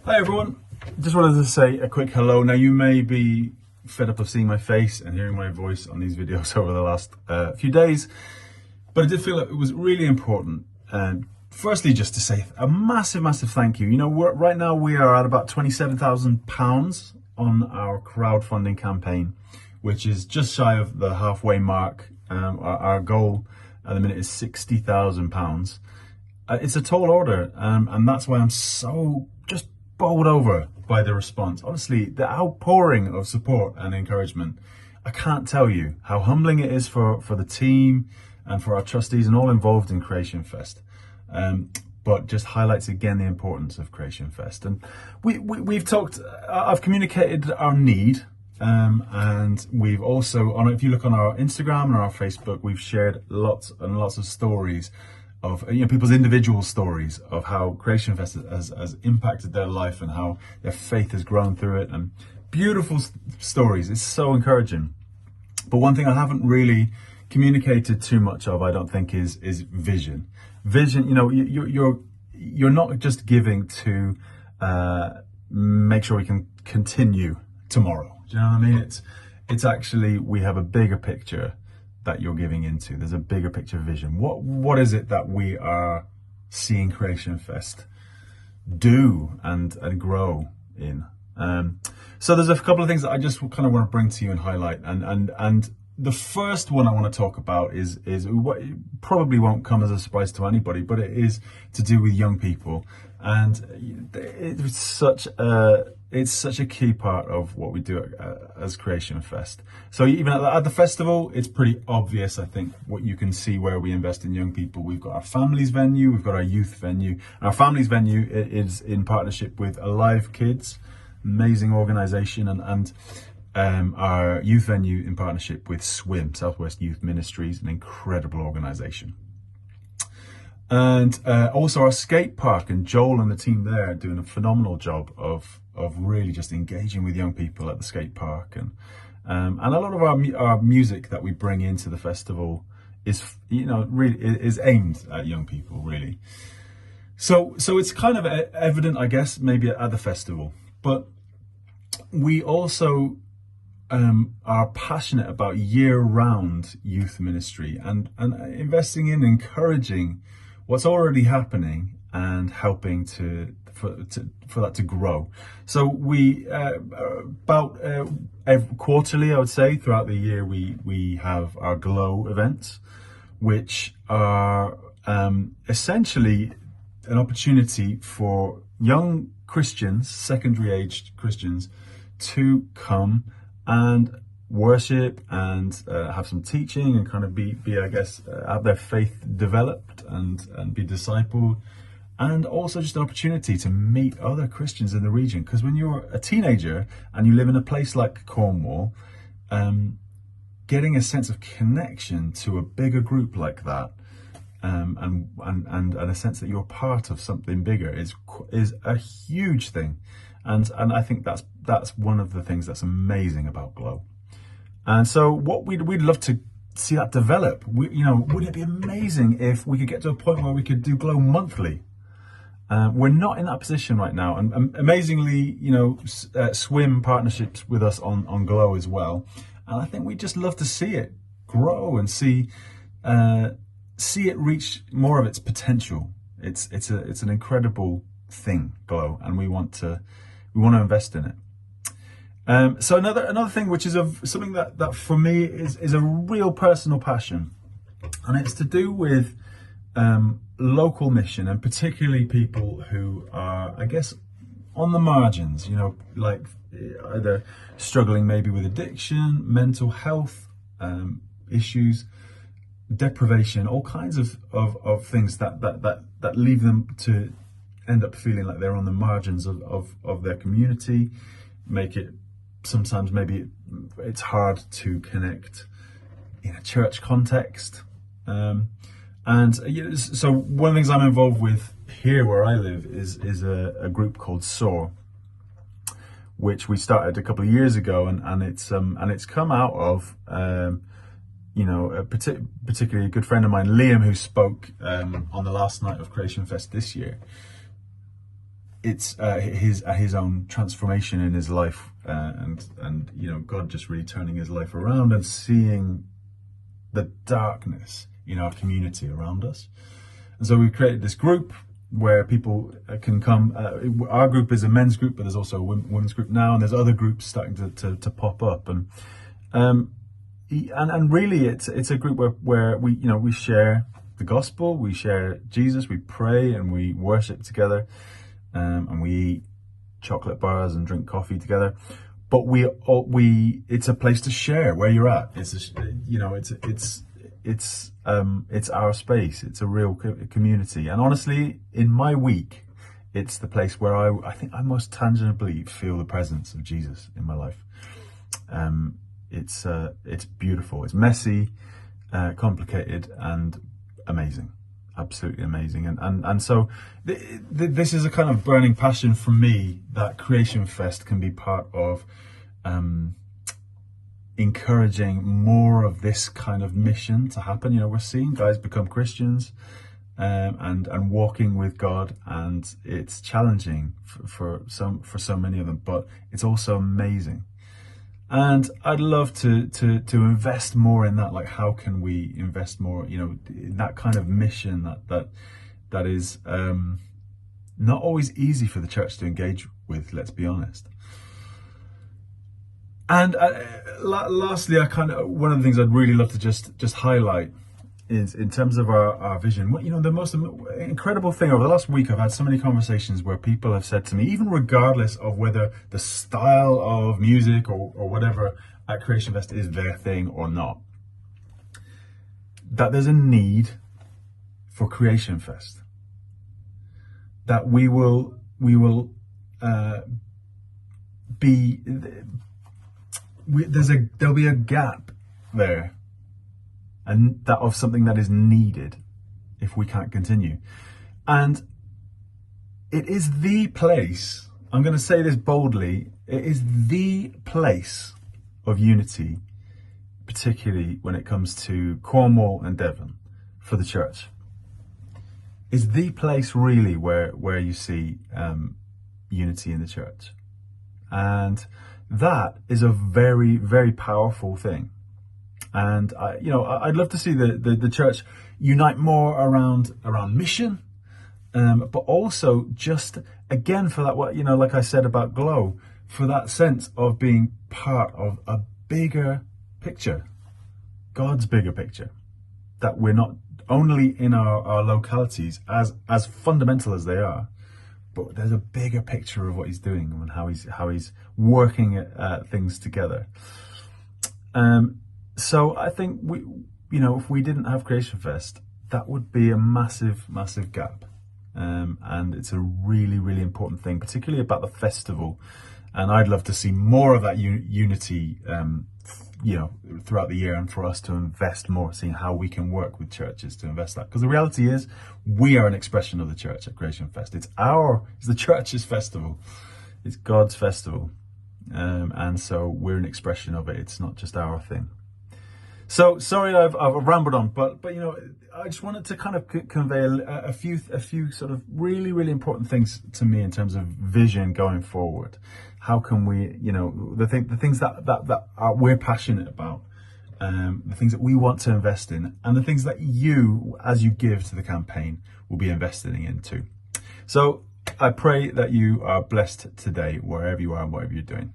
Hi everyone, just wanted to say a quick hello. Now you may be fed up of seeing my face and hearing my voice on these videos over the last few days, but I did feel it was really important. Firstly, just to say a massive thank you. You know, right now we are at about £27,000 on our crowdfunding campaign, which is just shy of the halfway mark. Our goal at the minute is £60,000. It's a tall order, and that's why I'm so just bowled over by the response. Honestly, the outpouring of support and encouragement, I can't tell you how humbling it is for the team and for our trustees and all involved in Creation Fest. But just highlights again the importance of Creation Fest. And we've talked, I've communicated our need, and we've also, if you look on our Instagram and our Facebook, we've shared lots and lots of stories of people's individual stories of how Creation Fest has impacted their life and how their faith has grown through it, and beautiful stories. It's so encouraging. But one thing I haven't really communicated too much of, I don't think, is vision. Vision, you're not just giving to make sure we can continue tomorrow. Do you know what I mean? It's actually, we have a bigger picture that you're giving into. There's a bigger picture vision. What is it that we are seeing Creation Fest do and grow in? So there's a couple of things that I just kind of want to bring to you and highlight. And the first one I want to talk about is what probably won't come as a surprise to anybody, but it is to do with young people. And it's such a key part of what we do as Creation Fest. So even at the festival, it's pretty obvious, I think, what you can see where we invest in young people. We've got our families venue, we've got our youth venue. And our families venue is in partnership with Alive Kids, amazing organisation, and our youth venue in partnership with SWIM, Southwest Youth Ministries, an incredible organisation. And also our skate park, and Joel and the team there are doing a phenomenal job of really just engaging with young people at the skate park, and a lot of our music that we bring into the festival is really is aimed at young people, really. So it's kind of evident, I guess, maybe at the festival, but we also are passionate about year-round youth ministry and investing in encouraging what's already happening and helping for that to grow. So we quarterly, I would say, throughout the year, we have our Glow events, which are essentially an opportunity for young Christians, secondary aged Christians, to come and worship and have some teaching and kind of be I guess, have their faith developed and be discipled, and also just an opportunity to meet other Christians in the region. Because when you're a teenager and you live in a place like Cornwall, getting a sense of connection to a bigger group like that, and a sense that you're part of something bigger is a huge thing. And I think that's one of the things that's amazing about Glow. And so what we'd love to see that develop. Wouldn't it be amazing if we could get to a point where we could do Glow monthly? We're not in that position right now, and amazingly, SWIM partnerships with us on Glow as well. And I think we'd just love to see it grow and see it reach more of its potential. It's an incredible thing, Glow, and we want to invest in it. So another thing, which is something that for me is a real personal passion, and it's to do with local mission, and particularly people who are, I guess, on the margins, like either struggling maybe with addiction, mental health issues, deprivation, all kinds of things that leave them to end up feeling like they're on the margins of their community, make it sometimes maybe it's hard to connect in a church context. So one of the things I'm involved with here where I live is a group called SOAR, which we started a couple of years ago, and it's come out of particularly a good friend of mine, Liam, who spoke on the last night of Creation Fest this year. it's his own transformation in his life, and you know, God just really turning his life around and seeing the darkness in our community around us. And so we created this group where people can come. Our group is a men's group, but there's also a women's group now, and there's other groups starting to pop up. And really, it's a group where we share the gospel, we share Jesus, we pray and we worship together, and we eat chocolate bars and drink coffee together. But it's a place to share where you're at. It's our space. It's a real community. And honestly, in my week, it's the place where I think I most tangibly feel the presence of Jesus in my life. It's beautiful. It's messy, complicated, and amazing. Absolutely amazing. And so this is a kind of burning passion for me, that Creation Fest can be part of encouraging more of this kind of mission to happen. You know, we're seeing guys become Christians and walking with God, and it's challenging for so many of them, but it's also amazing. And I'd love to invest more in that. Like, how can we invest more, you know, in that kind of mission that is not always easy for the church to engage with, let's be honest. And lastly, one of the things I'd really love to just highlight is, in terms of our vision, you know, the most incredible thing over the last week, I've had so many conversations where people have said to me, even regardless of whether the style of music or whatever at Creation Fest is their thing or not, that there's a need for Creation Fest, that there'll be a gap there, and that of something that is needed if we can't continue. And it is the place, I'm going to say this boldly, it is the place of unity, particularly when it comes to Cornwall and Devon, for the church. Is the place really where you see unity in the church. And that is a very, very powerful thing. And I'd love to see the church unite more around mission, but also just, again, for that, like I said about Glow, for that sense of being part of a bigger picture, God's bigger picture, that we're not only in our localities, as fundamental as they are, but there's a bigger picture of what he's doing and how he's working things together. So I think if we didn't have Creation Fest, that would be a massive, massive gap. And it's a really, really important thing, particularly about the festival. And I'd love to see more of that unity, throughout the year, and for us to invest more, seeing how we can work with churches to invest that. Because the reality is, we are an expression of the church at Creation Fest. It's the church's festival. It's God's festival. And so we're an expression of it. It's not just our thing. So sorry, I've rambled on, but I just wanted to kind of convey a few sort of really, really important things to me in terms of vision going forward. How can we, the things that we're passionate about, the things that we want to invest in, and the things that you, as you give to the campaign, will be investing in too. So I pray that you are blessed today, wherever you are and whatever you're doing.